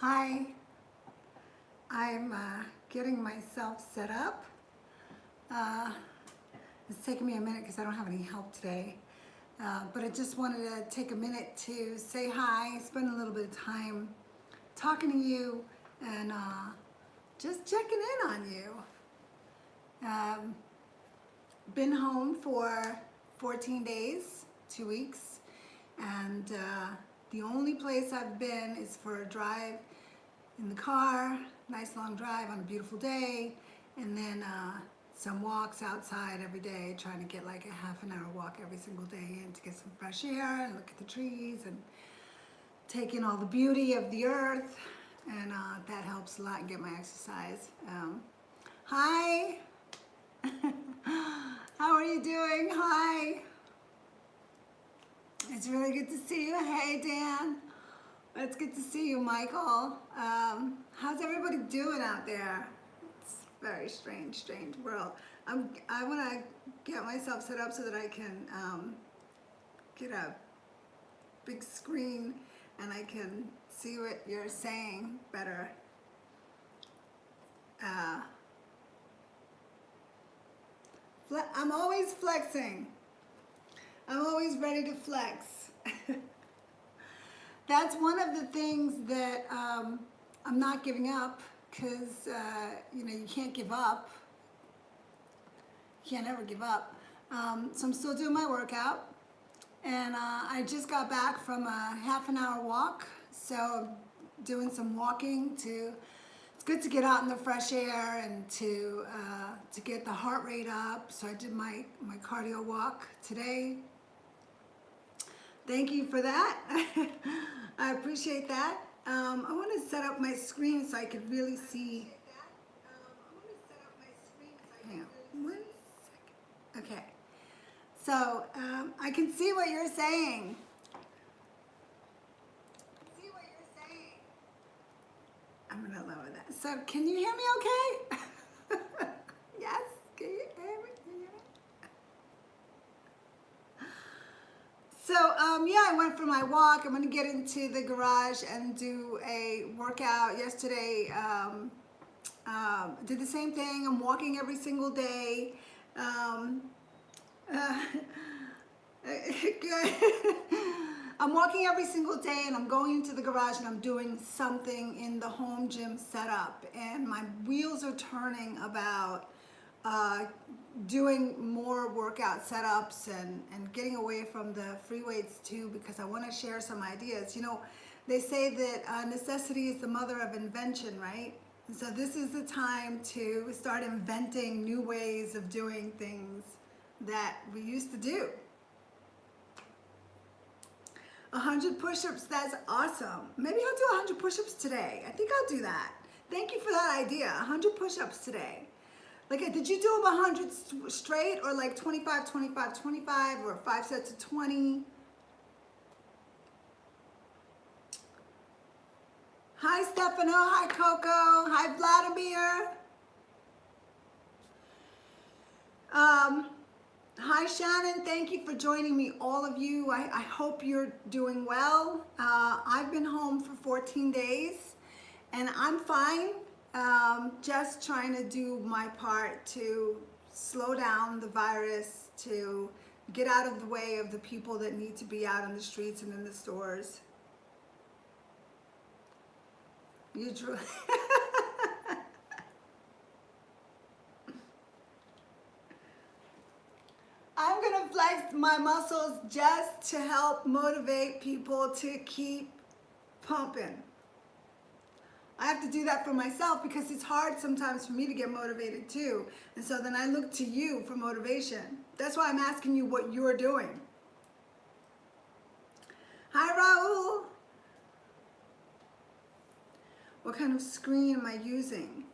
Hi, I'm getting myself set up. It's taking me a minute because I don't have any help today. But I just wanted to take a minute to say hi, spend a little bit of time talking to you and just checking in on you. Been home for 14 days, 2 weeks, and the only place I've been is for a drive in the car, nice long drive on a beautiful day, and then some walks outside every day, trying to get like a half an hour walk every single day in to get some fresh air and look at the trees and take in all the beauty of the earth, and that helps a lot and get my exercise. Hi, how are you doing? Hi. It's really good to see you. Hey, Dan. It's good to see you, Michael. How's everybody doing out there? It's a very strange world. I want to get myself set up so that I can get a big screen and I can see what you're saying better. I'm always flexing. I'm always ready to flex. That's one of the things that I'm not giving up, because you can't give up. You can't ever give up. So I'm still doing my workout, and I just got back from a half an hour walk, so I'm doing some walking it's good to get out in the fresh air and to get the heart rate up. So I did my cardio walk today. Thank you for that. I appreciate that. I want to set up my screen so I could really see. Hang on 1 second. Okay. So I can see what you're saying. I'm going to lower that. So can you hear me okay? Yes? Can you hear me? So yeah, I went for my walk. I'm going to get into the garage and do a workout. Yesterday, did the same thing. I'm walking every single day. Good. I'm walking every single day, and I'm going into the garage and I'm doing something in the home gym setup, and my wheels are turning about doing more workout setups and getting away from the free weights too, because I want to share some ideas. You know, they say that necessity is the mother of invention, right? And so this is the time to start inventing new ways of doing things that we used to do. 100 push-ups, that's awesome. Maybe I'll do 100 push-ups today. I think I'll do that. Thank you for that idea. 100 push-ups today. Like, did you do them 100 straight, or like 25, 25, 25, or 5 sets of 20? Hi, Stefano. Hi, Coco. Hi, Vladimir. Hi, Shannon. Thank you for joining me, all of you. I hope you're doing well. I've been home for 14 days, and I'm fine. Just trying to do my part to slow down the virus, to get out of the way of the people that need to be out on the streets and in the stores. You drew. I'm gonna flex my muscles just to help motivate people to keep pumping. I have to do that for myself because it's hard sometimes for me to get motivated too. And so then I look to you for motivation. That's why I'm asking you what you're doing. Hi, Raul. What kind of screen am I using?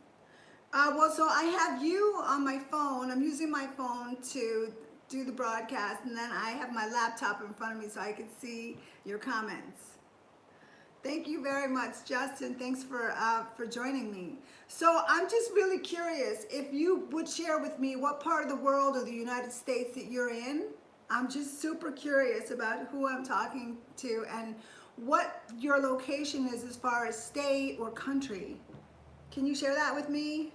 Well, so I have you on my phone. I'm using my phone to do the broadcast, and then I have my laptop in front of me so I can see your comments. Thank you very much, Justin. Thanks for joining me. So I'm just really curious if you would share with me what part of the world or the United States that you're in. I'm just super curious about who I'm talking to and what your location is as far as state or country. Can you share that with me?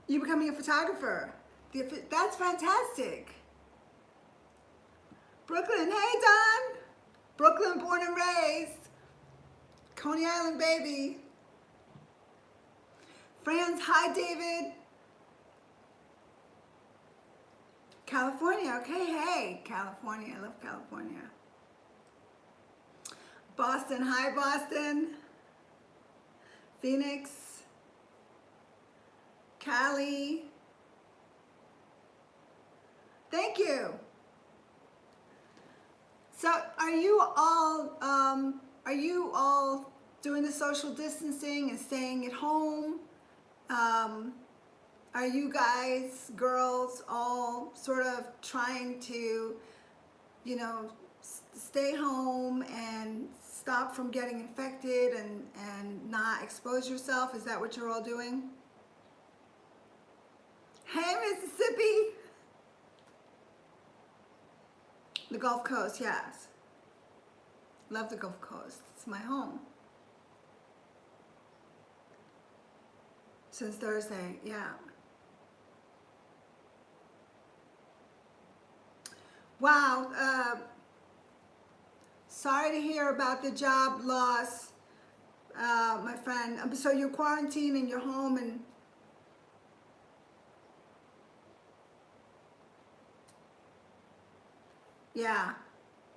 You becoming a photographer. That's fantastic. Brooklyn, hey Don. Brooklyn, born and raised. Coney Island, baby. France, hi David. California, okay, hey, California, I love California. Boston, hi Boston. Phoenix, Cali. Thank you. So are you all doing the social distancing and staying at home? Are you guys, girls, all sort of trying to, you know, stay home and stop from getting infected and not expose yourself? Is that what you're all doing? Hey, Mississippi. The Gulf Coast, yes. Love the Gulf Coast. It's my home. Since Thursday, yeah. Wow. Sorry to hear about the job loss, my friend. So you're quarantined in your home and yeah,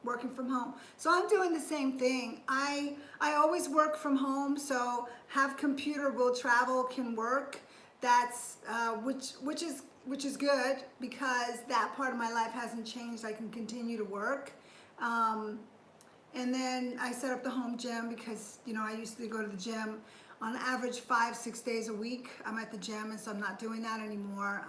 working from home. So I'm doing the same thing. I always work from home, so have computerable travel can work. That's which is good because that part of my life hasn't changed. I can continue to work. And then I set up the home gym because, you know, I used to go to the gym on average 5-6 days a week. I'm at the gym, and so I'm not doing that anymore.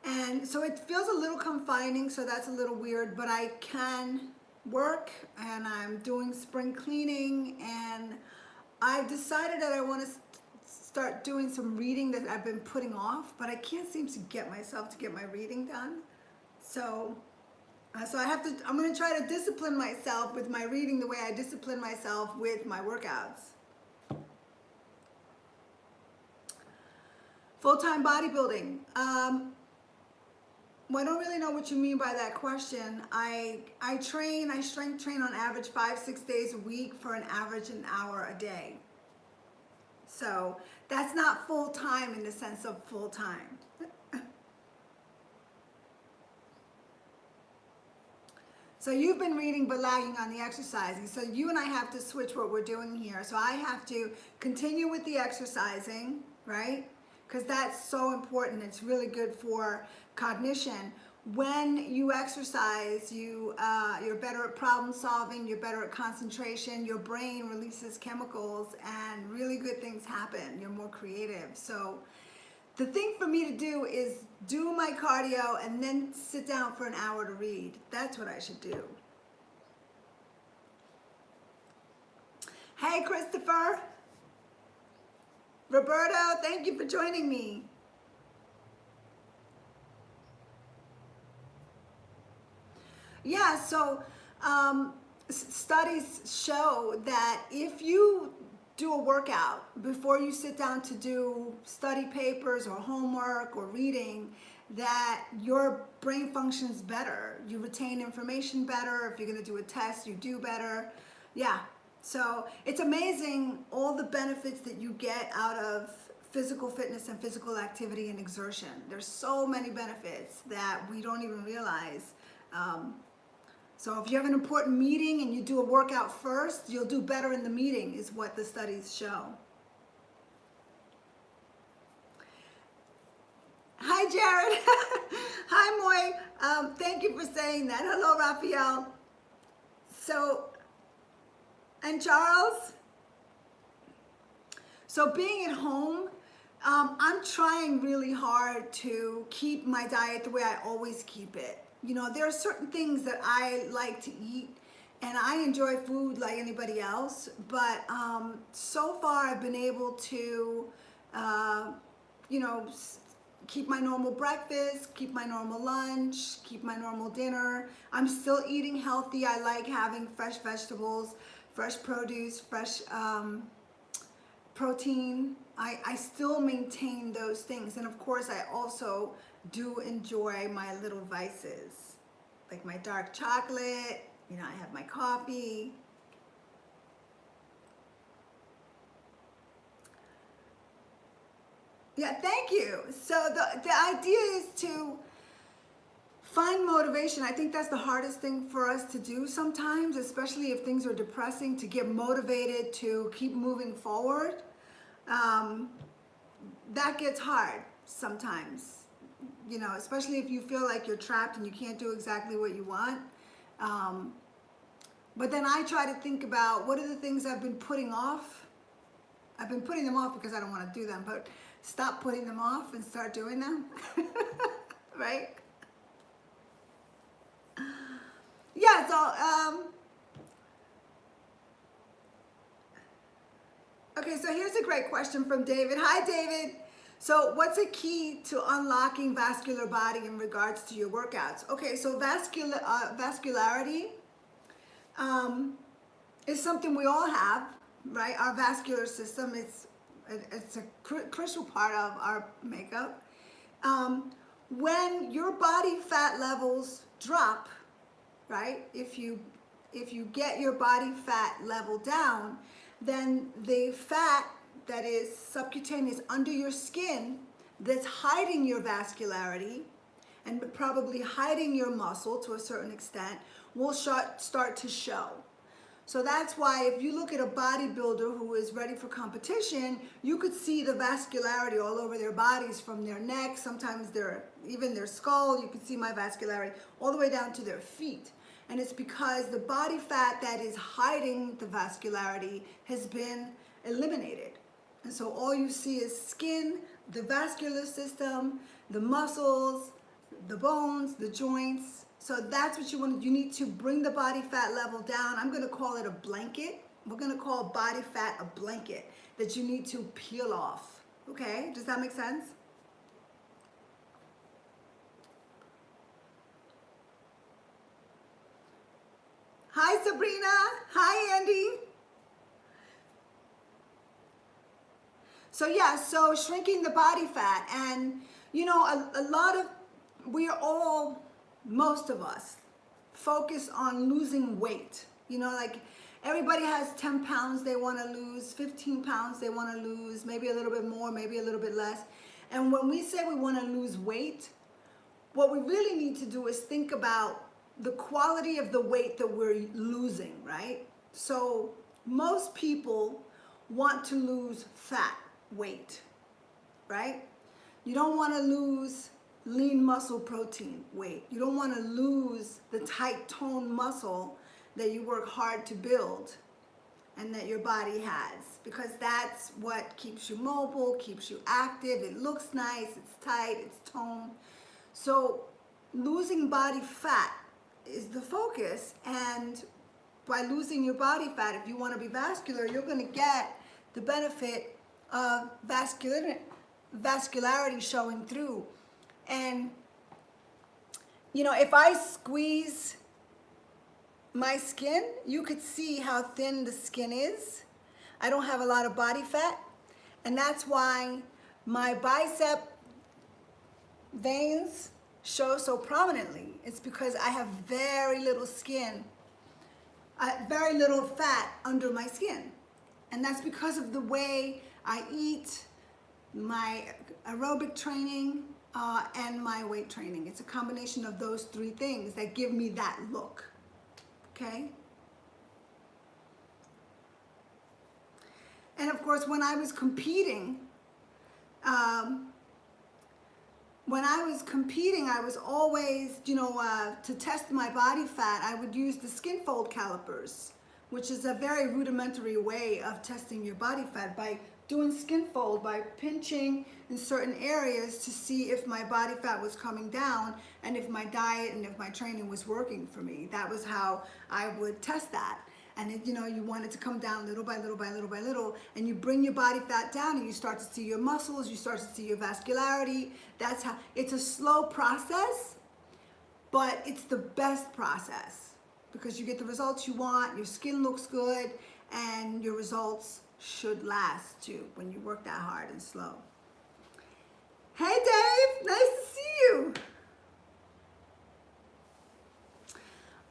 And so it feels a little confining, so that's a little weird, but I can work, and I'm doing spring cleaning, and I've decided that I want to start doing some reading that I've been putting off, but I can't seem to get myself to get my reading done. So I'm going to try to discipline myself with my reading the way I discipline myself with my workouts. Full-time bodybuilding. Well, I don't really know what you mean by that question. I strength train on average 5-6 days a week for an average an hour a day. So that's not full-time in the sense of full-time. So you've been reading but lagging on the exercising. So you and I have to switch what we're doing here. So I have to continue with the exercising, right? Because that's so important. It's really good for cognition. When you exercise, you're better at problem solving, you're better at concentration, your brain releases chemicals and really good things happen. You're more creative. So the thing for me to do is do my cardio and then sit down for an hour to read. That's what I should do. Hey, Christopher. Roberto, thank you for joining me. Yeah, so studies show that if you do a workout before you sit down to do study papers or homework or reading, that your brain functions better. You retain information better. If you're going to do a test, you do better. Yeah, so it's amazing all the benefits that you get out of physical fitness and physical activity and exertion. There's so many benefits that we don't even realize. So if you have an important meeting and you do a workout first, you'll do better in the meeting, is what the studies show. Hi, Jared. Hi, Moy. Thank you for saying that. Hello, Raphael. So, and Charles. So being at home, I'm trying really hard to keep my diet the way I always keep it. You know, there are certain things that I like to eat, and I enjoy food like anybody else, but so far I've been able to, you know, keep my normal breakfast, keep my normal lunch, keep my normal dinner. I'm still eating healthy. I like having fresh vegetables, fresh produce, fresh protein. I still maintain those things. And of course, I also do enjoy my little vices, like my dark chocolate, you know, I have my coffee. Yeah, thank you. So the idea is to find motivation. I think that's the hardest thing for us to do sometimes, especially if things are depressing, to get motivated to keep moving forward. That gets hard sometimes, you know, especially if you feel like you're trapped and you can't do exactly what you want. But then I try to think about what are the things I've been putting off. I've been putting them off because I don't want to do them, but stop putting them off and start doing them, right? Yeah, so, okay, so here's a great question from David. Hi, David. So what's a key to unlocking vascular body in regards to your workouts? Okay, so vascularity is something we all have, right? Our vascular system, it's a crucial part of our makeup. When your body fat levels drop, right? If you get your body fat level down, then the fat that is subcutaneous under your skin that's hiding your vascularity and probably hiding your muscle to a certain extent will start to show. So that's why if you look at a bodybuilder who is ready for competition, you could see the vascularity all over their bodies, from their neck, sometimes even their skull. You could see my vascularity all the way down to their feet. And it's because the body fat that is hiding the vascularity has been eliminated. And so all you see is skin, the vascular system, the muscles, the bones, the joints. So that's what you want. You need to bring the body fat level down. I'm going to call it a blanket. We're going to call body fat a blanket that you need to peel off. Okay? Does that make sense? Hi, Sabrina. Hi, Andy. So yeah, so shrinking the body fat, and you know, a lot of, most of us focus on losing weight. You know, like everybody has 10 pounds they want to lose, 15 pounds they want to lose, maybe a little bit more, maybe a little bit less. And when we say we want to lose weight, what we really need to do is think about the quality of the weight that we're losing, right? So most people want to lose fat weight, right? You don't want to lose lean muscle protein weight. You don't want to lose the tight toned muscle that you work hard to build and that your body has, because that's what keeps you mobile, keeps you active. It looks nice, it's tight, it's toned. So losing body fat is the focus, and by losing your body fat, if you want to be vascular, you're going to get the benefit of vascularity showing through. And you know, if I squeeze my skin, you could see how thin the skin is. I don't have a lot of body fat, and that's why my bicep veins show so prominently. It's because I have very little skin, very little fat under my skin. And that's because of the way I eat, my aerobic training, and my weight training. It's a combination of those three things that give me that look, okay? And of course, when I was competing, I was always, you know, to test my body fat, I would use the skin fold calipers, which is a very rudimentary way of testing your body fat, by doing skin fold, by pinching in certain areas to see if my body fat was coming down and if my diet and if my training was working for me. That was how I would test that. and it, you want it to come down little by little by little by little, and you bring your body fat down, and you start to see your muscles, you start to see your vascularity. That's how, it's a slow process, but it's the best process because you get the results you want, your skin looks good, and your results should last too when you work that hard and slow. Hey Dave, nice to see you.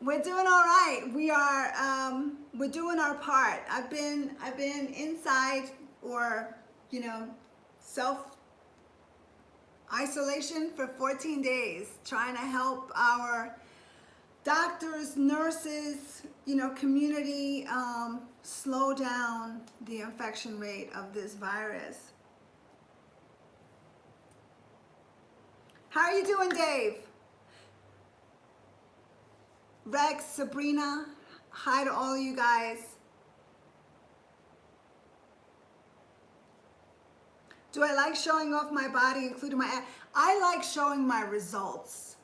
We're doing all right. We're doing our part. I've been inside, or self isolation for 14 days, trying to help our doctors, nurses, community slow down the infection rate of this virus. How are you doing, Dave? Rex, Sabrina, hi to all of you guys. Do I like showing off my body, including my ass? I like showing my results,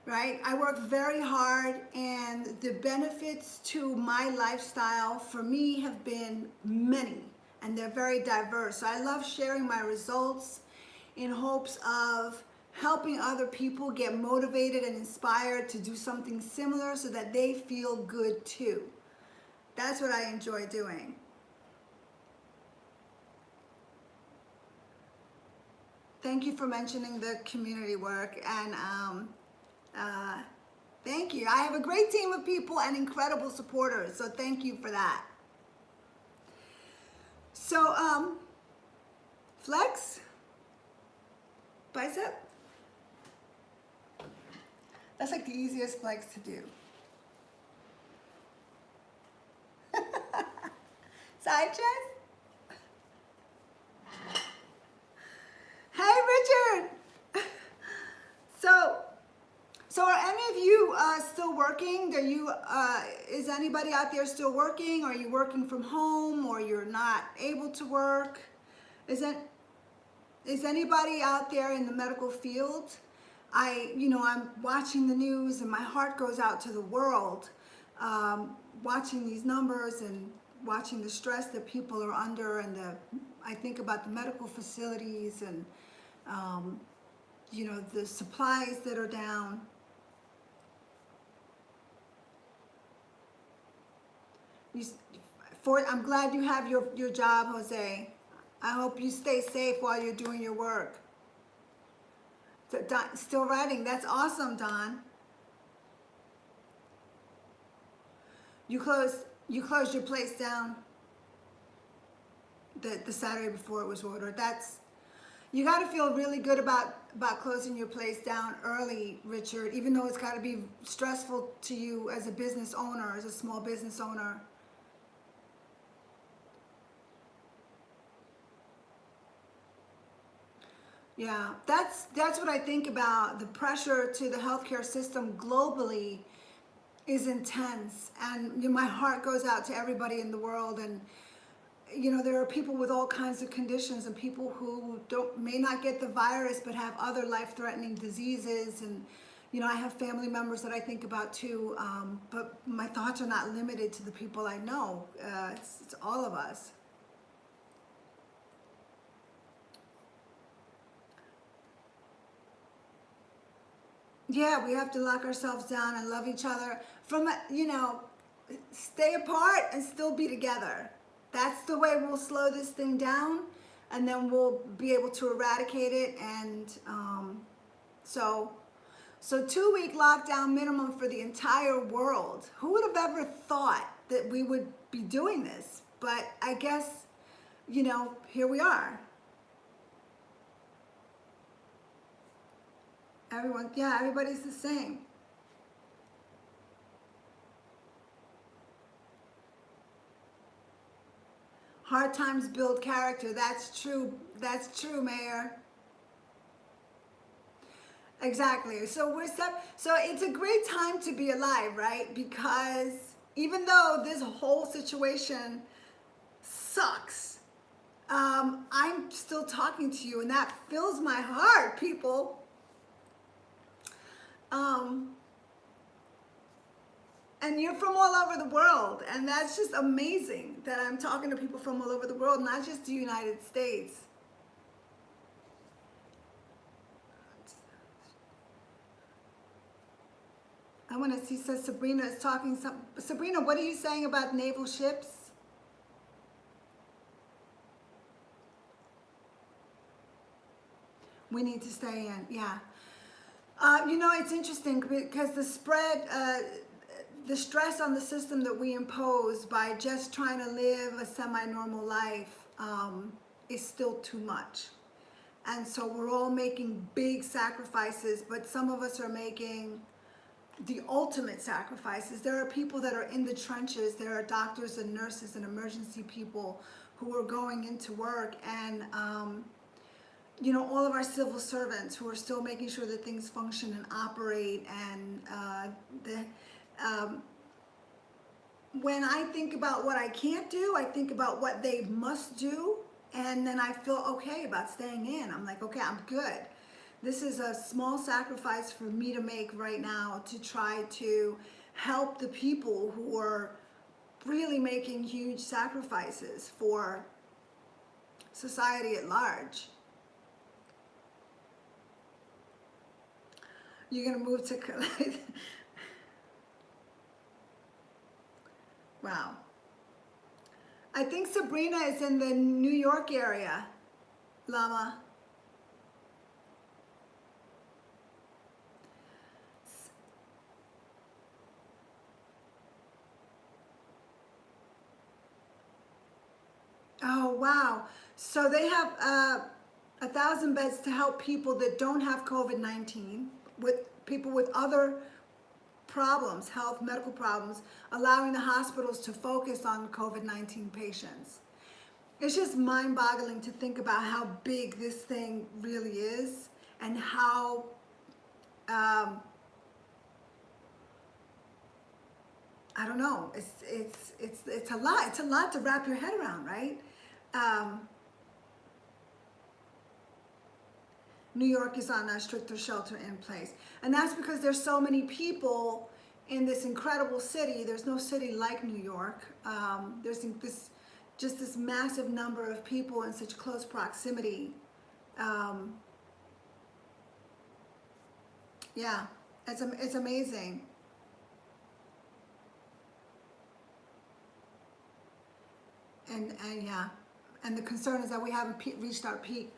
right? I work very hard, and the benefits to my lifestyle for me have been many, and they're very diverse. So I love sharing my results in hopes of helping other people get motivated and inspired to do something similar so that they feel good too. That's what I enjoy doing. Thank you for mentioning the community work, and thank you. I have a great team of people and incredible supporters, so thank you for that. So, flex, bicep. That's like the easiest flex to do. Side chest. Hey, Richard. So are any of you still working? Are you? Is anybody out there still working? Are you working from home, or you're not able to work? Is anybody out there in the medical field? I'm watching the news, and my heart goes out to the world, watching these numbers and watching the stress that people are under, and I think about the medical facilities and the supplies that are down. I'm glad you have your job, Jose. I hope you stay safe while you're doing your work. So, Don, still writing. That's awesome, Don. You closed your place down the Saturday before it was ordered. You got to feel really good about closing your place down early, Richard, even though it's got to be stressful to you as a business owner, as a small business owner. Yeah, that's what I think about. The pressure to the healthcare system globally is intense, and my heart goes out to everybody in the world. And there are people with all kinds of conditions, and people who may not get the virus but have other life-threatening diseases. And I have family members that I think about too. But my thoughts are not limited to the people I know. It's all of us. Yeah, we have to lock ourselves down and love each other. Stay apart and still be together. That's the way we'll slow this thing down, and then we'll be able to eradicate it. And so 2-week lockdown minimum for the entire world. Who would have ever thought that we would be doing this? But I guess, here we are. Everybody's the same. Hard times build character. That's true. That's true, Mayor. Exactly. So it's a great time to be alive, right? Because even though this whole situation sucks, I'm still talking to you, and that fills my heart, people. And you're from all over the world, and that's just amazing that I'm talking to people from all over the world, not just the United States. I want to see, says Sabrina is talking some. Sabrina, what are you saying about naval ships? We need to stay in, yeah. You know, it's interesting because the spread, the stress on the system that we impose by just trying to live a semi-normal life is still too much. And so we're all making big sacrifices, but some of us are making the ultimate sacrifices. There are people that are in the trenches. There are doctors and nurses and emergency people who are going into work, and you know, all of our civil servants who are still making sure that things function and operate. And when I think about what I can't do, I think about what they must do, and then I feel okay about staying in. I'm like, okay, I'm good. This is a small sacrifice for me to make right now to try to help the people who are really making huge sacrifices for society at large. You're gonna move to wow. I think Sabrina is in the New York area, Lama. Oh, wow. So they have 1,000 beds to help people that don't have COVID-19, with people with other problems, health, medical problems, allowing the hospitals to focus on COVID-19 patients. It's just mind-boggling to think about how big this thing really is, and how I don't know, it's a lot. It's a lot to wrap your head around, right? New York is on a stricter shelter in place. And that's because there's so many people in this incredible city. There's no city like New York. There's this massive number of people in such close proximity. Yeah, it's amazing. And yeah, and the concern is that we haven't reached our peak.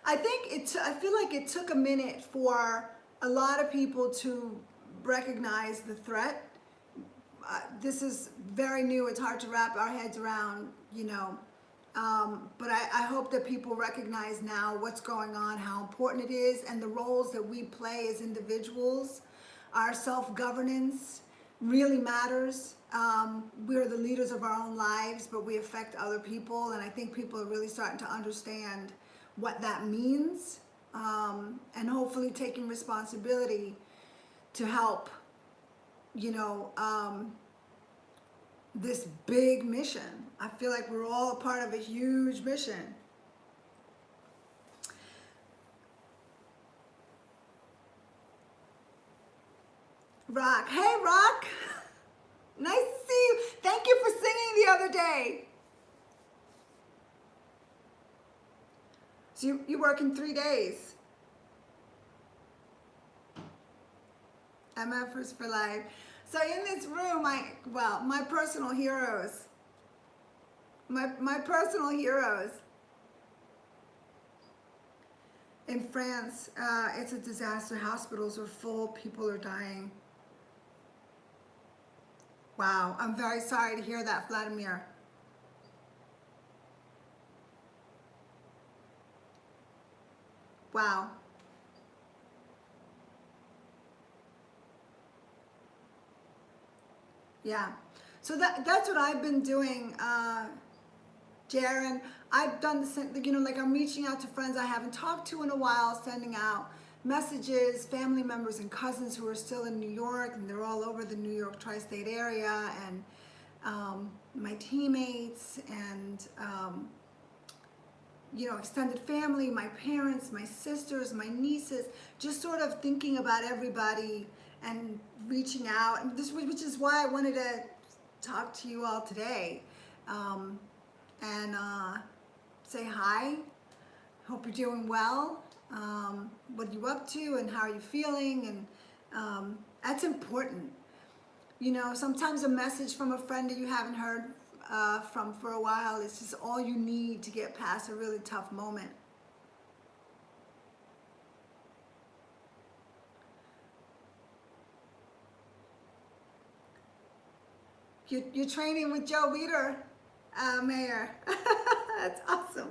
I feel like it took a minute for a lot of people to recognize the threat. This is very new. It's hard to wrap our heads around, you know. But I hope that people recognize now what's going on, how important it is, and the roles that we play as individuals. Our self-governance really matters. We're the leaders of our own lives, but we affect other people, and I think people are really starting to understand what that means, and hopefully taking responsibility to help, you know, this big mission. I feel like we're all a part of a huge mission. Rock, hey Rock, nice to see you. Thank you for singing the other day. So you work in 3 days. MFers for life. So in this room, my personal heroes. My personal heroes. In France, it's a disaster. Hospitals are full. People are dying. Wow, I'm very sorry to hear that, Vladimir. Wow. Yeah. So that's what I've been doing, Jaron. I've done the same, you know, like I'm reaching out to friends I haven't talked to in a while, sending out messages, family members and cousins who are still in New York, and they're all over the New York tri-state area, and my teammates, and you know, extended family, my parents, my sisters, my nieces, just sort of thinking about everybody and reaching out, and this, which is why I wanted to talk to you all today, and say hi. Hope you're doing well. What are you up to, and how are you feeling? And that's important. You know, sometimes a message from a friend that you haven't heard from for a while is just all you need to get past a really tough moment. You're training with Joe Weider, Mayor. That's awesome.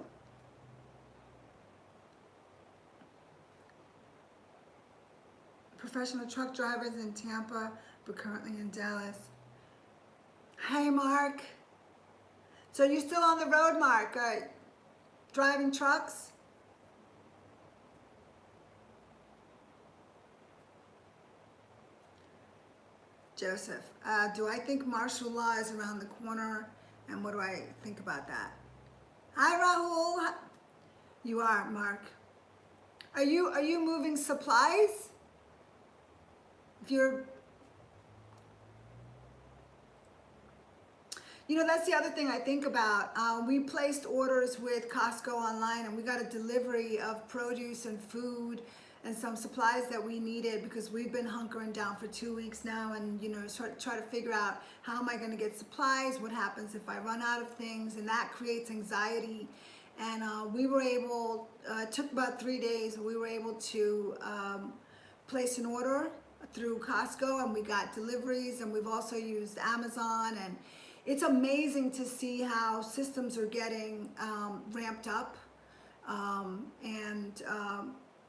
Professional truck drivers in Tampa, but currently in Dallas. Hey, Mark. So you're still on the road, Mark? Driving trucks? Joseph, do I think martial law is around the corner, and what do I think about that? Hi, Rahul. You are, Mark. Are you moving supplies? If you're, you know, that's the other thing I think about. We placed orders with Costco online, and we got a delivery of produce and food and some supplies that we needed, because we've been hunkering down for 2 weeks now, and you know, try to figure out how am I going to get supplies, what happens if I run out of things, and that creates anxiety. And we were able, it took about 3 days, we were able to place an order through Costco, and we got deliveries, and we've also used Amazon, and it's amazing to see how systems are getting ramped up.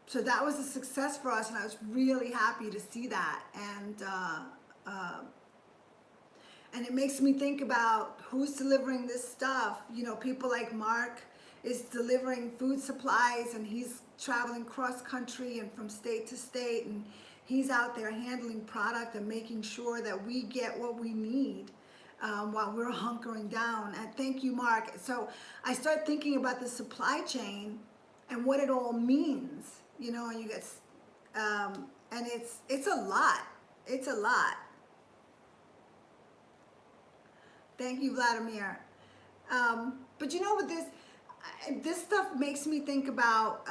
So that was a success for us, and I was really happy to see that. And it makes me think about who's delivering this stuff. You know, people like Mark is delivering food supplies, and he's traveling cross country and from state to state, and he's out there handling product and making sure that we get what we need while we're hunkering down. And thank you, Mark. So I start thinking about the supply chain and what it all means. You know, and you get, and it's a lot. It's a lot. Thank you, Vladimir. But you know what, this stuff makes me think about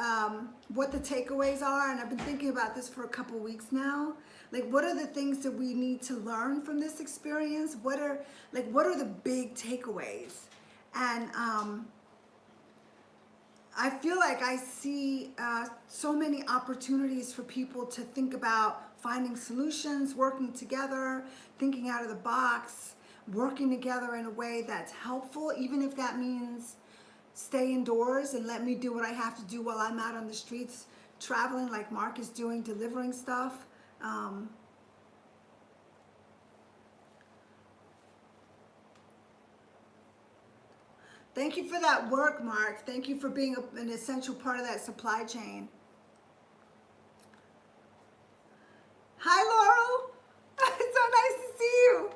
what the takeaways are, and I've been thinking about this for a couple weeks now. Like, what are the things that we need to learn from this experience? What are the big takeaways? And I feel like I see so many opportunities for people to think about finding solutions, working together, thinking out of the box, working together in a way that's helpful, even if that means stay indoors and let me do what I have to do while I'm out on the streets traveling like Mark is doing, delivering stuff. Thank you for that work, Mark. Thank you for being an essential part of that supply chain. Hi, Laurel. It's so nice to see you.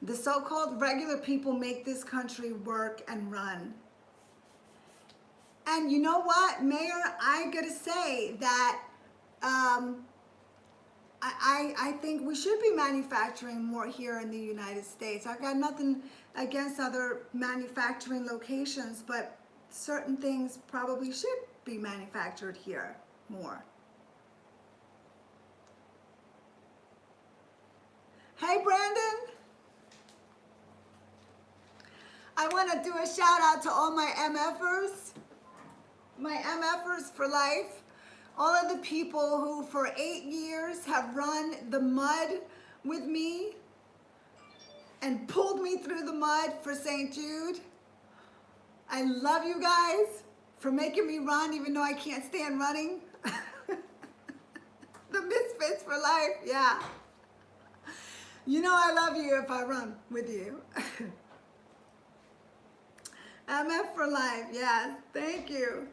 The so-called regular people make this country work and run. And you know what, Mayor? I gotta say that I think we should be manufacturing more here in the United States. I've got nothing against other manufacturing locations, but certain things probably should be manufactured here more. Hey, Brandon. I want to do a shout out to all my MFers for life. All of the people who for 8 years have run the mud with me and pulled me through the mud for St. Jude. I love you guys for making me run even though I can't stand running. The misfits for life, yeah. You know I love you if I run with you. MF for life, yes, thank you.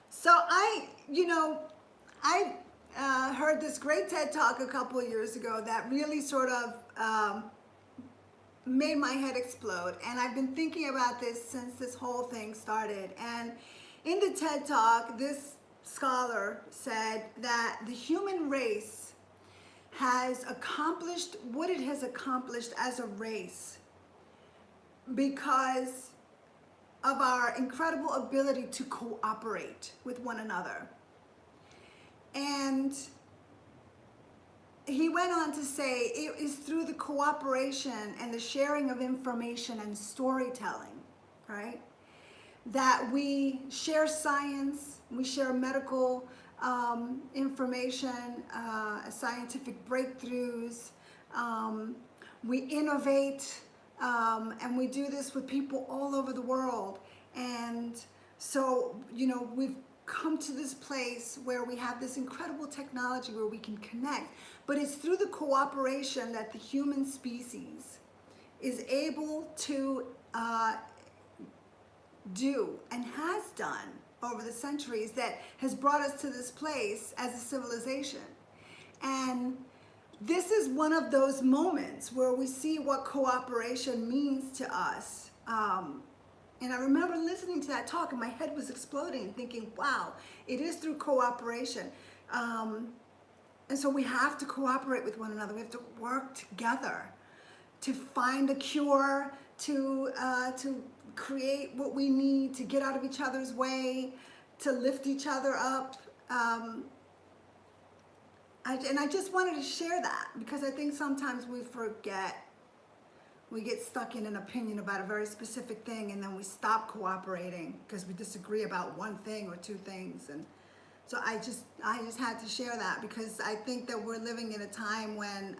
So I heard this great TED Talk a couple of years ago that really sort of made my head explode. And I've been thinking about this since this whole thing started. And in the TED Talk, this scholar said that the human race has accomplished what it has accomplished as a race because of our incredible ability to cooperate with one another. And he went on to say it is through the cooperation and the sharing of information and storytelling, right, that we share science, we share medical information, scientific breakthroughs, we innovate, and we do this with people all over the world. And so, you know, we've come to this place where we have this incredible technology where we can connect, but it's through the cooperation that the human species is able to do and has done over the centuries that has brought us to this place as a civilization. And this is one of those moments where we see what cooperation means to us. And I remember listening to that talk and my head was exploding, thinking, wow, it is through cooperation. And so we have to cooperate with one another. We have to work together to find a cure, to create what we need, to get out of each other's way, to lift each other up. And I just wanted to share that because I think sometimes we forget. We get stuck in an opinion about a very specific thing and then we stop cooperating because we disagree about one thing or two things. And so I just had to share that because I think that we're living in a time when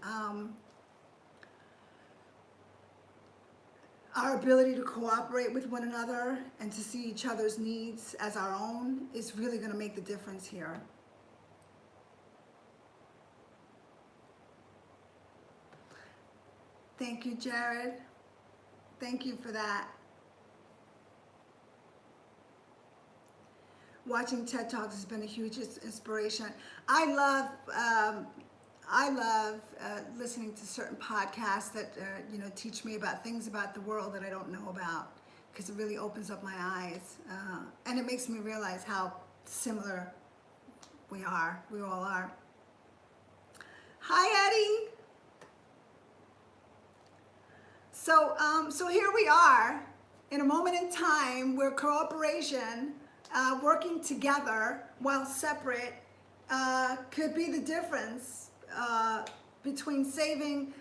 our ability to cooperate with one another and to see each other's needs as our own is really going to make the difference here. Thank you, Jared. Thank you for that. Watching TED Talks has been a huge inspiration. I love listening to certain podcasts that you know, teach me about things about the world that I don't know about, because it really opens up my eyes and it makes me realize how similar we all are. Hi, Eddie. So here we are in a moment in time where cooperation, working together while separate, could be the difference between saving,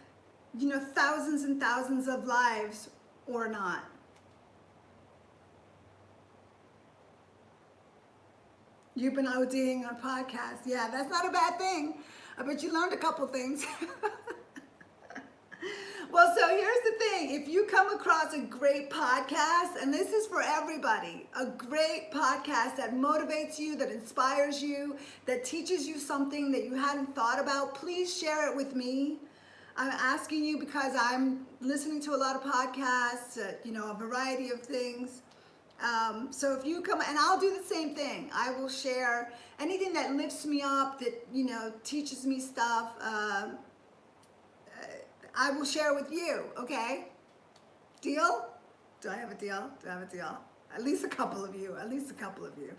you know, thousands and thousands of lives or not. You've been ODing on podcasts. Yeah, that's not a bad thing. I bet you learned a couple things. Well, so here's the thing. If you come across a great podcast, and this is for everybody, a great podcast that motivates you, that inspires you, that teaches you something that you hadn't thought about, please share it with me. I'm asking you because I'm listening to a lot of podcasts, you know, a variety of things. So if you come, and I'll do the same thing. I will share anything that lifts me up, that, you know, teaches me stuff. I will share with you, okay? Deal? Do I have a deal? Do I have a deal? At least a couple of you. At least a couple of you.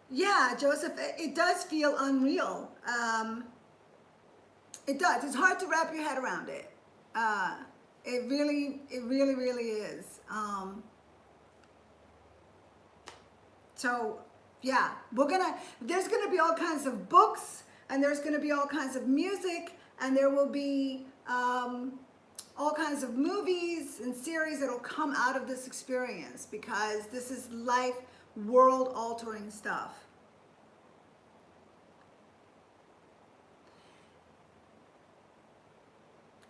Yeah, Joseph, it does feel unreal. It does. It's hard to wrap your head around it. It really is. So yeah, there's gonna be all kinds of books, and there's gonna be all kinds of music, and there will be all kinds of movies and series that'll come out of this experience, because this is life, world-altering stuff.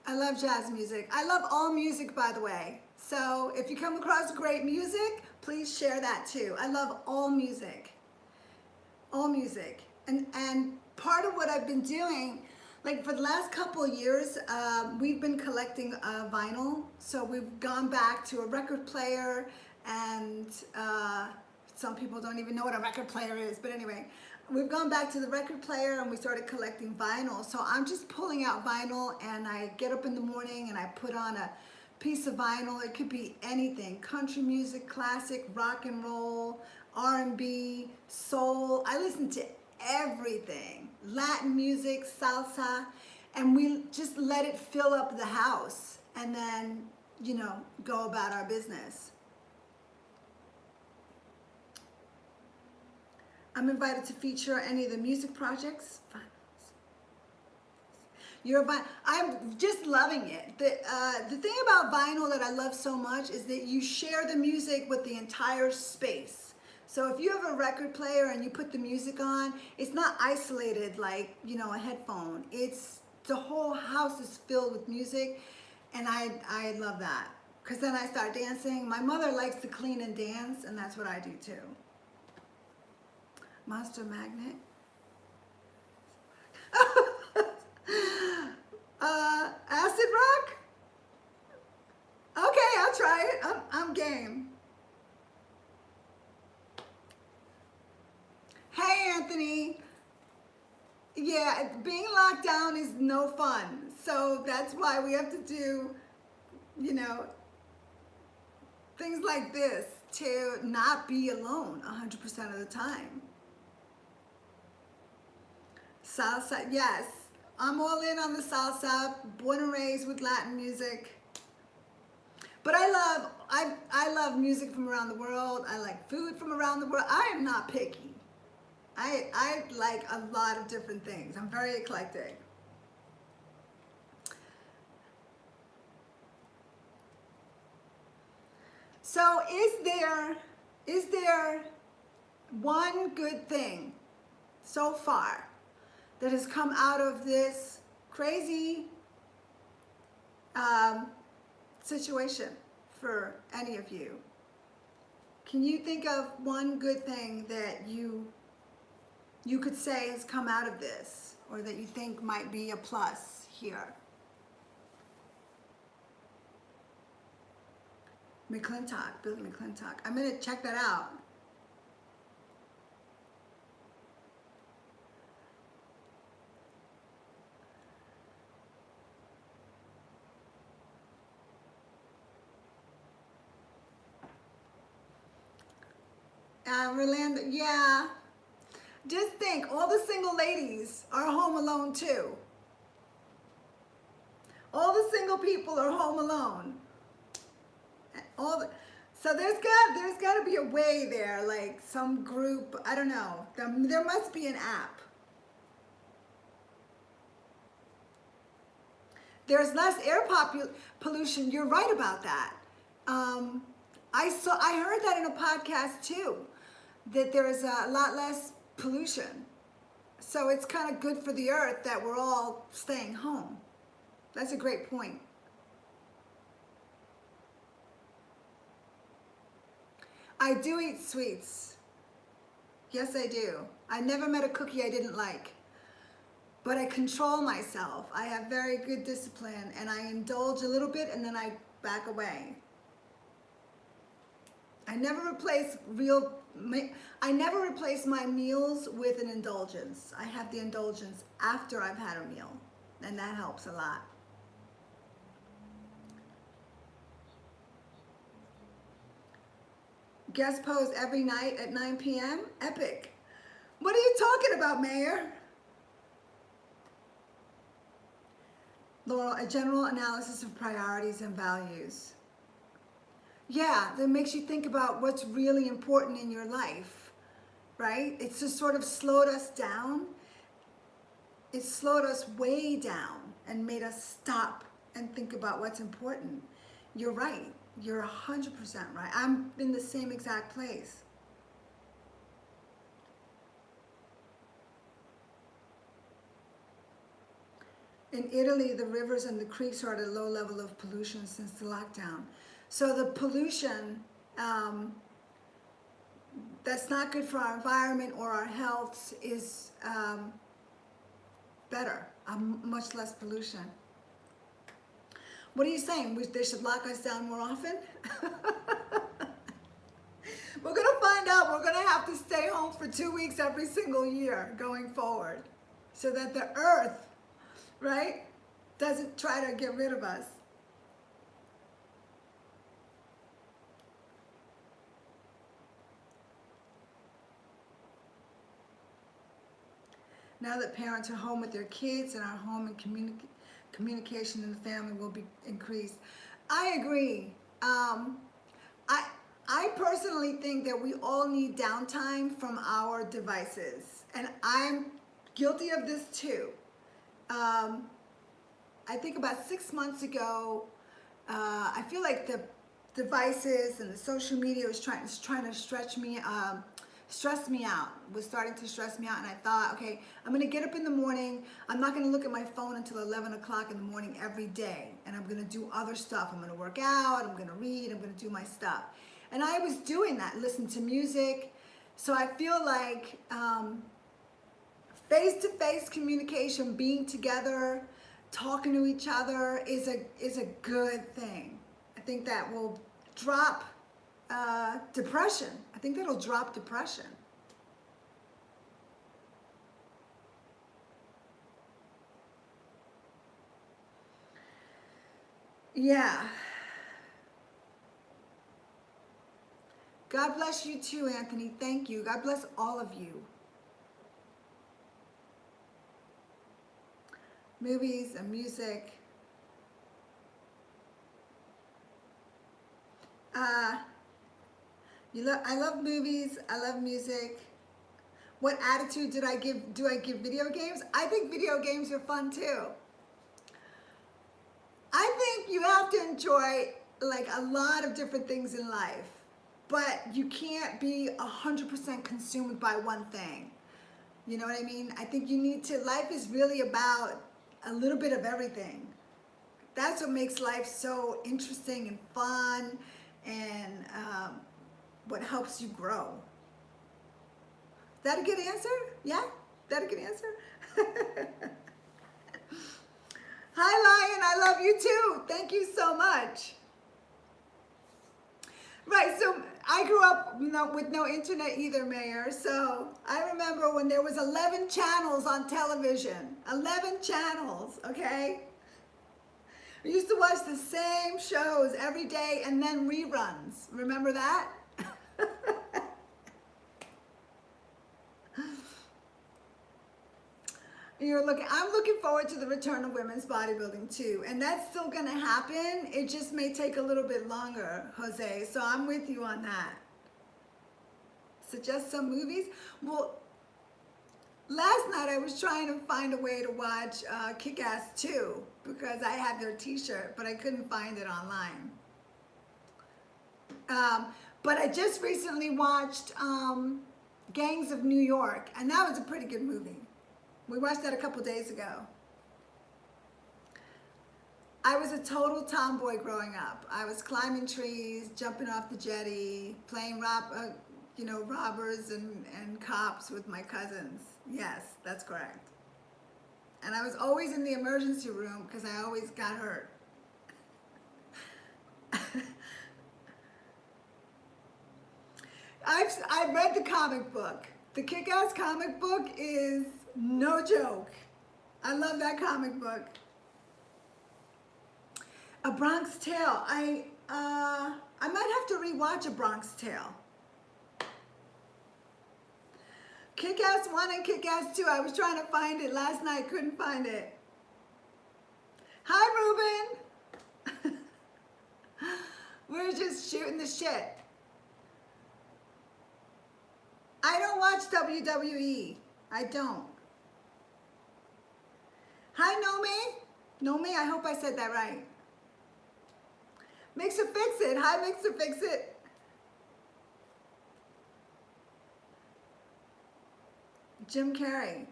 I love jazz music. I love all music, by the way. So if you come across great music, please share that too. I love all music. All music. And part of what I've been doing, like for the last couple of years, we've been collecting vinyl. So we've gone back to a record player, and some people don't even know what a record player is, but anyway, we've gone back to the record player and we started collecting vinyl. So I'm just pulling out vinyl and I get up in the morning and I put on a piece of vinyl. It could be anything, country music, classic, rock and roll, R&B, soul. I listen to everything, Latin music, salsa, and we just let it fill up the house and then, you know, go about our business. I'm invited to feature any of the music projects. I'm just loving it. The thing about vinyl that I love so much is that you share the music with the entire space. So if you have a record player and you put the music on, it's not isolated like, you know, a headphone. It's the whole house is filled with music, and I love that. Because then I start dancing. My mother likes to clean and dance, and that's what I do too. Monster Magnet. Acid rock? Okay, I'll try it. I'm game. Hey, Anthony. Yeah, being locked down is no fun. So that's why we have to do, you know, things like this to not be alone 100% of the time. Salsa, yes. I'm all in on the salsa, born and raised with Latin music. But I love music from around the world. I like food from around the world. I am not picky. I like a lot of different things. I'm very eclectic. So is there one good thing so far that has come out of this crazy situation for any of you? Can you think of one good thing that you could say has come out of this, or that you think might be a plus here? McClintock, Billy McClintock. I'm gonna check that out. Rolando, yeah. Just think, all the single ladies are home alone too. All the single people are home alone. So there's got to be a way there, like some group, I don't know. There must be an app. There's less air pollution. You're right about that. I heard that in a podcast too, that there is a lot less pollution. So it's kind of good for the earth that we're all staying home. That's a great point. I do eat sweets. Yes, I do. I never met a cookie I didn't like. But I control myself. I have very good discipline, and I indulge a little bit and then I back away. I never replace my meals with an indulgence. I have the indulgence after I've had a meal, and that helps a lot. Guest pose every night at 9 p.m. Epic. What are you talking about, Mayor? Laurel, a general analysis of priorities and values. Yeah, that makes you think about what's really important in your life, right? It's just sort of slowed us down. It slowed us way down and made us stop and think about what's important. You're right. You're 100% right. I'm in the same exact place. In Italy, the rivers and the creeks are at a low level of pollution since the lockdown. So the pollution, that's not good for our environment or our health, is better, much less pollution. What are you saying? They should lock us down more often? We're going to find out we're going to have to stay home for 2 weeks every single year going forward so that the earth, right, doesn't try to get rid of us. Now that parents are home with their kids and our home and communication in the family will be increased. I agree. I personally think that we all need downtime from our devices. And I'm guilty of this too. I think about 6 months ago, I feel like the devices and the social media was trying to stress me out, was starting to stress me out, and I thought, okay, I'm gonna get up in the morning, I'm not gonna look at my phone until 11 o'clock in the morning every day, and I'm gonna do other stuff. I'm gonna work out, I'm gonna read, I'm gonna do my stuff. And I was doing that, listen to music. So I feel like face-to-face communication, being together, talking to each other is a good thing. I think that will drop depression. I think that'll drop depression. Yeah. God bless you too, Anthony. Thank you. God bless all of you. Movies and music. I love movies. I love music. What attitude do I give video games? I think video games are fun too. I think you have to enjoy like a lot of different things in life, but you can't be 100% consumed by one thing. You know what I mean? I think you need to, life is really about a little bit of everything. That's what makes life so interesting and fun, and what helps you grow. Is that a good answer? Yeah? Is that a good answer? Hi, Lion. I love you too. Thank you so much. Right, so I grew up with no internet either, Mayor. So I remember when there was 11 channels on television. 11 channels, okay? We used to watch the same shows every day and then reruns. Remember that? I'm looking forward to the return of women's bodybuilding too, and that's still gonna happen. It just may take a little bit longer, Jose, so I'm with you on that. Suggest some movies? Well, last night I was trying to find a way to watch Kick-Ass 2 because I had their t-shirt, but I couldn't find it online. But I just recently watched Gangs of New York, and that was a pretty good movie. We watched that a couple days ago. I was a total tomboy growing up. I was climbing trees, jumping off the jetty, playing robbers and cops with my cousins. Yes, that's correct. And I was always in the emergency room because I always got hurt. I've read the comic book. The Kick-Ass comic book is no joke. I love that comic book. A Bronx Tale. I might have to rewatch A Bronx Tale. Kick-Ass 1 and Kick-Ass 2. I was trying to find it last night. Couldn't find it. Hi, Ruben. We're just shooting the shit. I don't watch WWE. I don't. Hi, Nomi. I hope I said that right. Mixer Fix It. Hi, Mixer Fix It. Jim Carrey.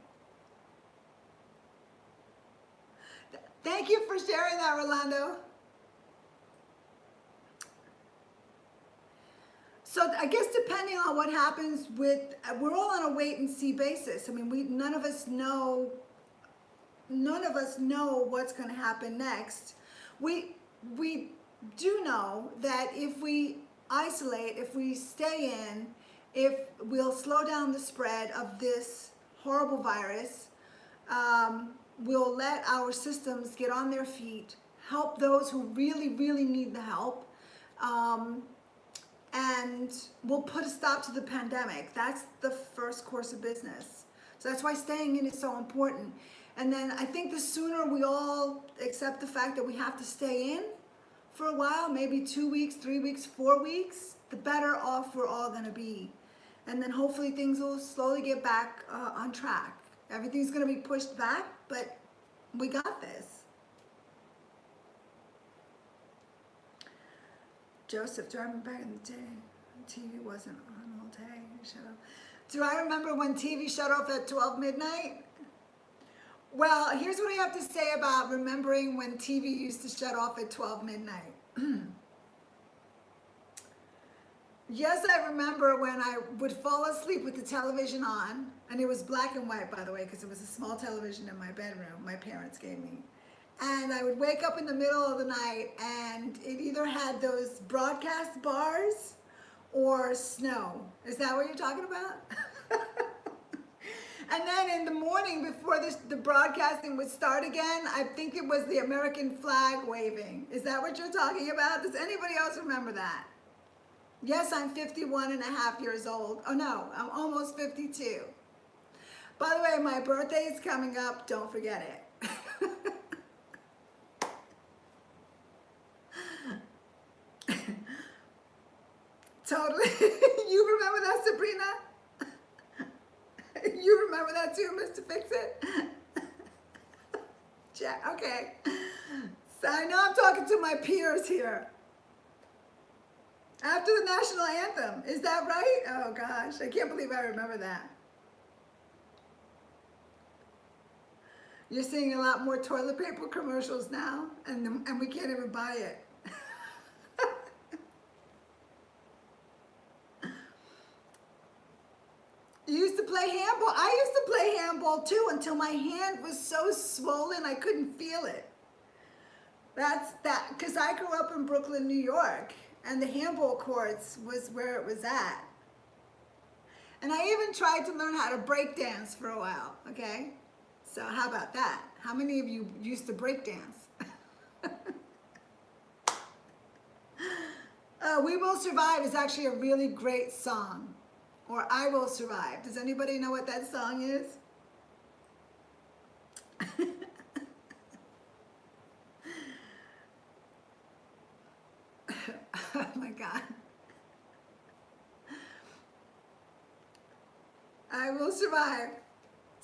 Thank you for sharing that, Rolando. So I guess depending on what happens with, we're all on a wait and see basis. I mean, none of us know what's going to happen next. We do know that if we isolate, if we stay in, if we'll slow down the spread of this horrible virus, we'll let our systems get on their feet, help those who really, really need the help, and we'll put a stop to the pandemic. That's the first course of business. So that's why staying in is so important. And then I think the sooner we all accept the fact that we have to stay in for a while, maybe 2 weeks, 3 weeks, 4 weeks, the better off we're all gonna be. And then hopefully things will slowly get back on track. Everything's gonna be pushed back, but we got this. Joseph, do I remember back in the day, TV wasn't on all day? Shut up. Do I remember when TV shut off at 12 midnight? Well, here's what I have to say about remembering when TV used to shut off at 12 midnight. Yes, I remember when I would fall asleep with the television on, and it was black and white, by the way, because it was a small television in my bedroom my parents gave me. And I would wake up in the middle of the night, and it either had those broadcast bars or snow. Is that what you're talking about? And then in the morning, before the broadcasting would start again, I think it was the American flag waving. Is that what you're talking about? Does anybody else remember that? Yes, I'm 51 and a half years old. Oh no, I'm almost 52. By the way, my birthday is coming up. Don't forget it. Totally. You remember that, Sabrina? You remember that too, Mr. Fix-It? Jack, okay. So I know I'm talking to my peers here. After the national anthem, is that right? Oh gosh, I can't believe I remember that. You're seeing a lot more toilet paper commercials now, and we can't even buy it. You used to play handball. I used to play handball too until my hand was so swollen I couldn't feel it. That's that, because I grew up in Brooklyn, New York, and the handball courts was where it was at. And I even tried to learn how to break dance for a while, okay? So how about that? How many of you used to break dance? We Will Survive is actually a really great song. Or I Will Survive. Does anybody know what that song is? Oh my God. I Will Survive.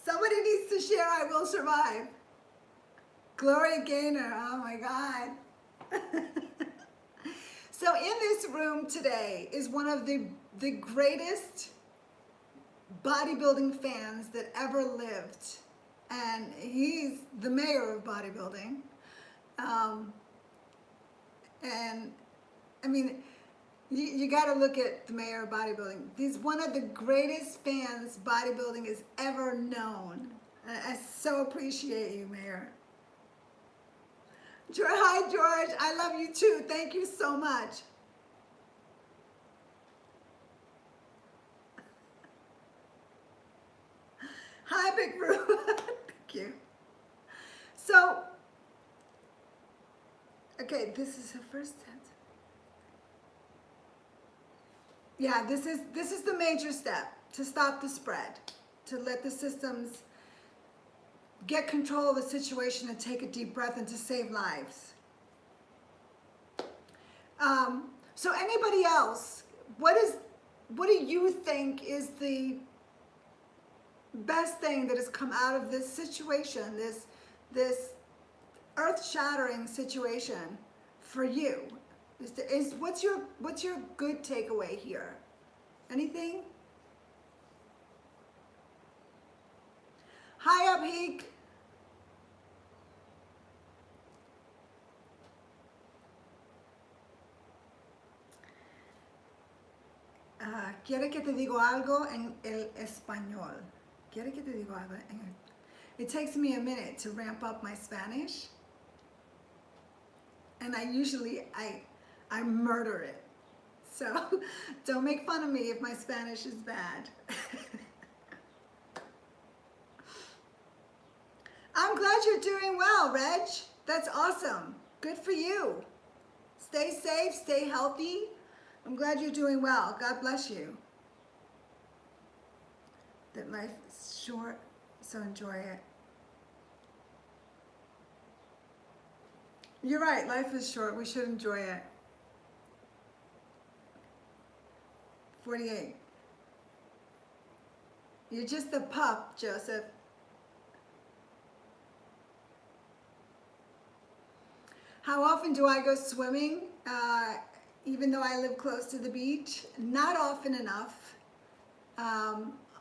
Somebody needs to share I Will Survive. Gloria Gaynor, oh my God. So in this room today is one of the greatest bodybuilding fans that ever lived. And he's the mayor of bodybuilding. And I mean, you got to look at the mayor of bodybuilding. He's one of the greatest fans bodybuilding has ever known. I so appreciate you, Mayor. George, hi, George. I love you too. Thank you so much. Hi, Big Brew. Thank you. So, okay, this is the first step. Yeah, this is the major step to stop the spread, to let the systems get control of the situation and take a deep breath and to save lives. So anybody else, what do you think is the best thing that has come out of this situation, this earth-shattering situation for you? What's your good takeaway here? Anything? Hi, Abhik. Quiere que te digo algo en el español. Quiere que te digo algo en el... It takes me a minute to ramp up my Spanish. And I usually, I murder it. So don't make fun of me if my Spanish is bad. I'm glad you're doing well, Reg. That's awesome. Good for you. Stay safe, stay healthy. I'm glad you're doing well. God bless you. That life is short, so enjoy it. You're right, life is short. We should enjoy it. 48. You're just a pup, Joseph. How often do I go swimming? Even though I live close to the beach, not often enough.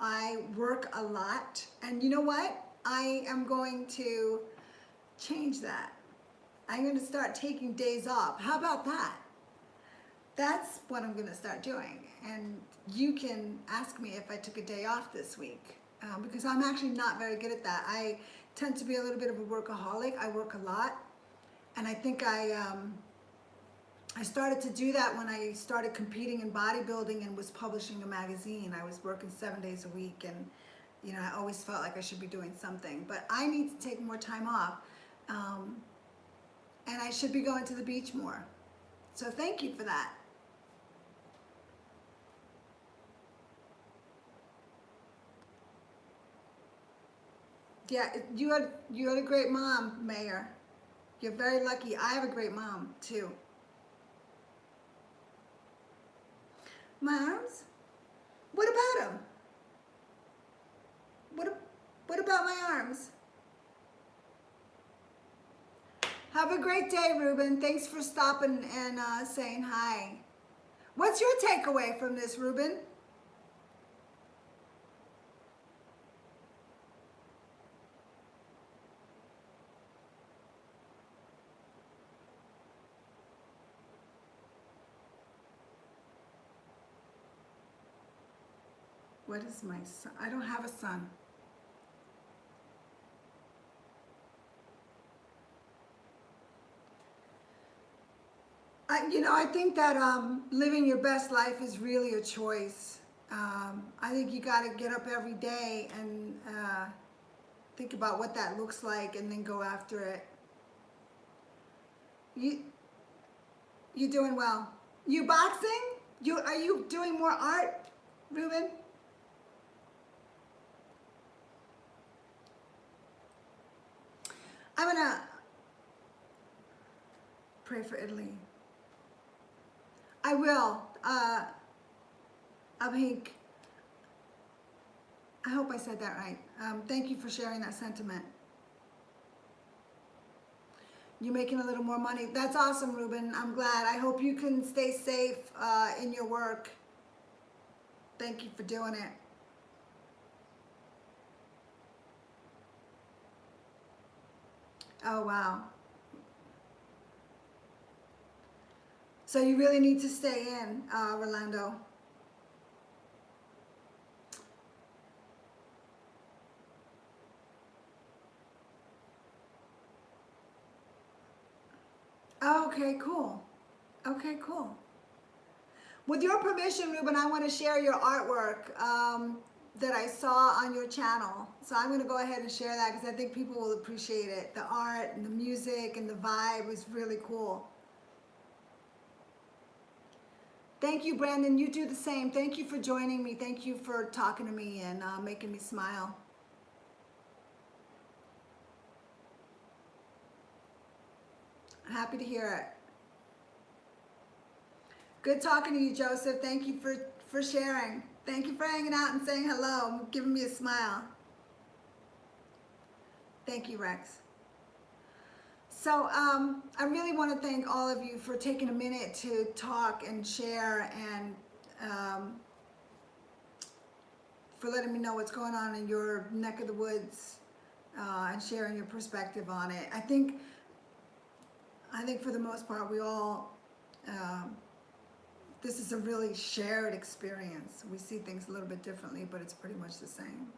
I work a lot, and you know what? I am going to change that. I'm going to start taking days off. How about that? That's what I'm going to start doing. And you can ask me if I took a day off this week, because I'm actually not very good at that. I tend to be a little bit of a workaholic. I work a lot. And I think I started to do that when I started competing in bodybuilding and was publishing a magazine. I was working 7 days a week, and you know, I always felt like I should be doing something. But I need to take more time off, and I should be going to the beach more. So thank you for that. Yeah, you had a great mom, Mayor. You're very lucky. I have a great mom, too. My arms? What about them? What about my arms? Have a great day, Ruben. Thanks for stopping and saying hi. What's your takeaway from this, Ruben? What is my son? I don't have a son. You know, I think that living your best life is really a choice. I think you got to get up every day and think about what that looks like and then go after it. You're doing well. You boxing? Are you doing more art, Ruben? I'm gonna pray for Italy. I will. Abhink. I hope I said that right. Thank you for sharing that sentiment. You're making a little more money. That's awesome, Ruben. I'm glad. I hope you can stay safe in your work. Thank you for doing it. Oh, wow. So you really need to stay in, Rolando. Okay, cool. Okay, cool. With your permission, Ruben, I want to share your artwork that I saw on your channel. So I'm going to go ahead and share that because I think people will appreciate it. The art and the music and the vibe was really cool. Thank you, Brandon. You do the same. Thank you for joining me. Thank you for talking to me and making me smile. Happy to hear it. Good talking to you, Joseph. Thank you for sharing. Thank you for hanging out and saying hello, giving me a smile. Thank you, Rex. So I really want to thank all of you for taking a minute to talk and share and for letting me know what's going on in your neck of the woods and sharing your perspective on it. I think for the most part we all, this is a really shared experience. We see things a little bit differently, but it's pretty much the same.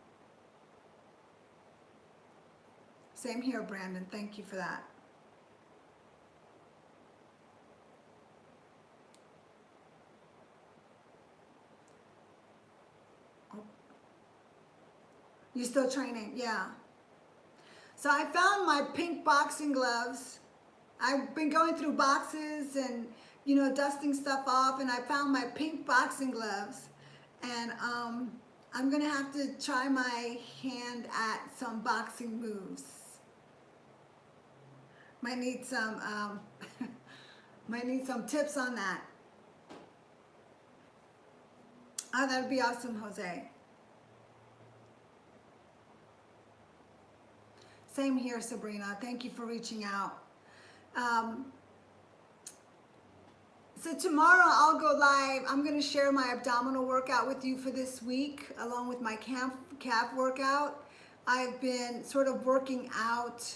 Same here, Brandon. Thank you for that. You still training? Yeah. So I found my pink boxing gloves. I've been going through boxes and, you know, dusting stuff off, and I found my pink boxing gloves. And I'm gonna have to try my hand at some boxing moves. Might need some might need some tips on that. Oh, that'd be awesome, Jose. Same here, Sabrina. Thank you for reaching out. So tomorrow I'll go live. I'm going to share my abdominal workout with you for this week, along with my calf workout. I've been sort of working out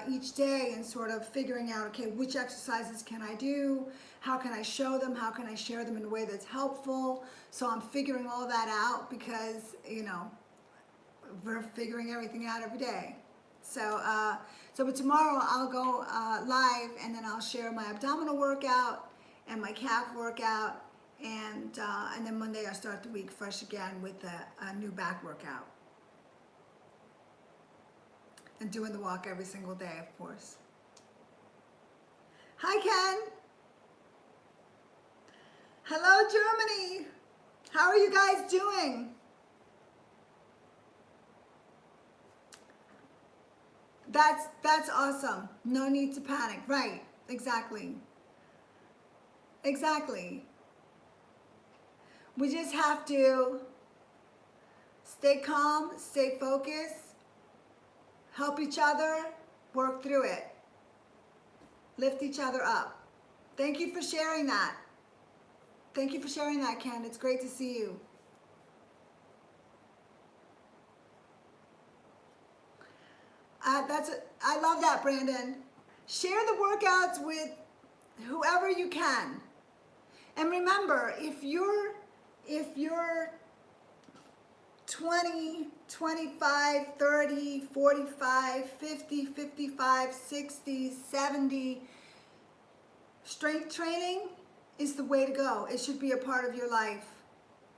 each day and sort of figuring out, okay, which exercises can I do? How can I show them? How can I share them in a way that's helpful? So I'm figuring all that out because, you know, we're figuring everything out every day. So, but tomorrow I'll go live, and then I'll share my abdominal workout and my calf workout, and then Monday I'll start the week fresh again with a new back workout. And doing the walk every single day, of course. Hi, Ken. Hello, Germany. How are you guys doing? That's awesome. No need to panic. Right, exactly. Exactly. We just have to stay calm, stay focused, help each other, work through it, lift each other up. Thank you for sharing that. Thank you for sharing that, Ken. It's great to see you. I love that, Brandon. Share the workouts with whoever you can. And remember, if you're 20, 25, 30, 45, 50, 55, 60, 70, strength training is the way to go. It should be a part of your life,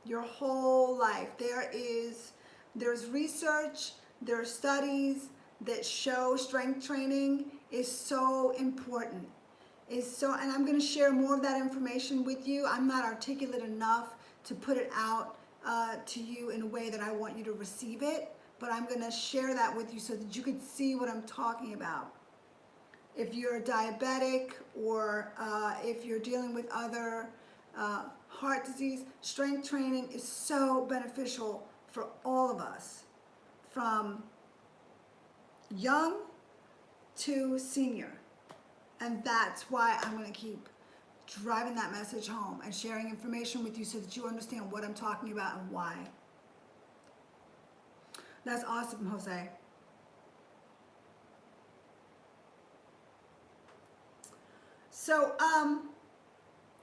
your whole life. There's research, there are studies that show strength training is so important. And I'm going to share more of that information with you. I'm not articulate enough to put it out to you in a way that I want you to receive it, but I'm going to share that with you so that you can see what I'm talking about. If you're diabetic or if you're dealing with other heart disease, strength training is so beneficial for all of us, from young to senior. And that's why I'm going to keep driving that message home and sharing information with you so that you understand what I'm talking about and why. That's awesome, Jose. So,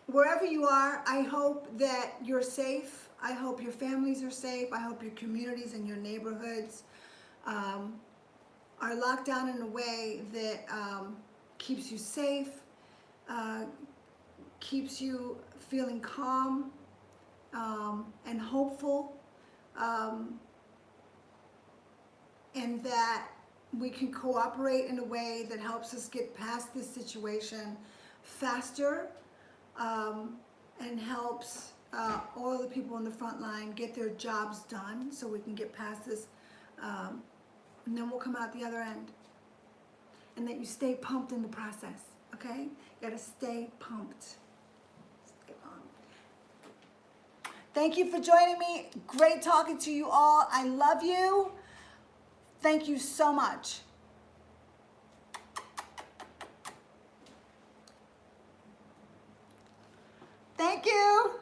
wherever you are, I hope that you're safe. I hope your families are safe. I hope your communities and your neighborhoods are locked down in a way that keeps you safe, keeps you feeling calm and hopeful, and that we can cooperate in a way that helps us get past this situation faster, and helps all the people on the front line get their jobs done so we can get past this, and then we'll come out the other end. And that you stay pumped in the process, okay? You gotta stay pumped. Stay pumped. Thank you for joining me. Great talking to you all. I love you. Thank you so much. Thank you.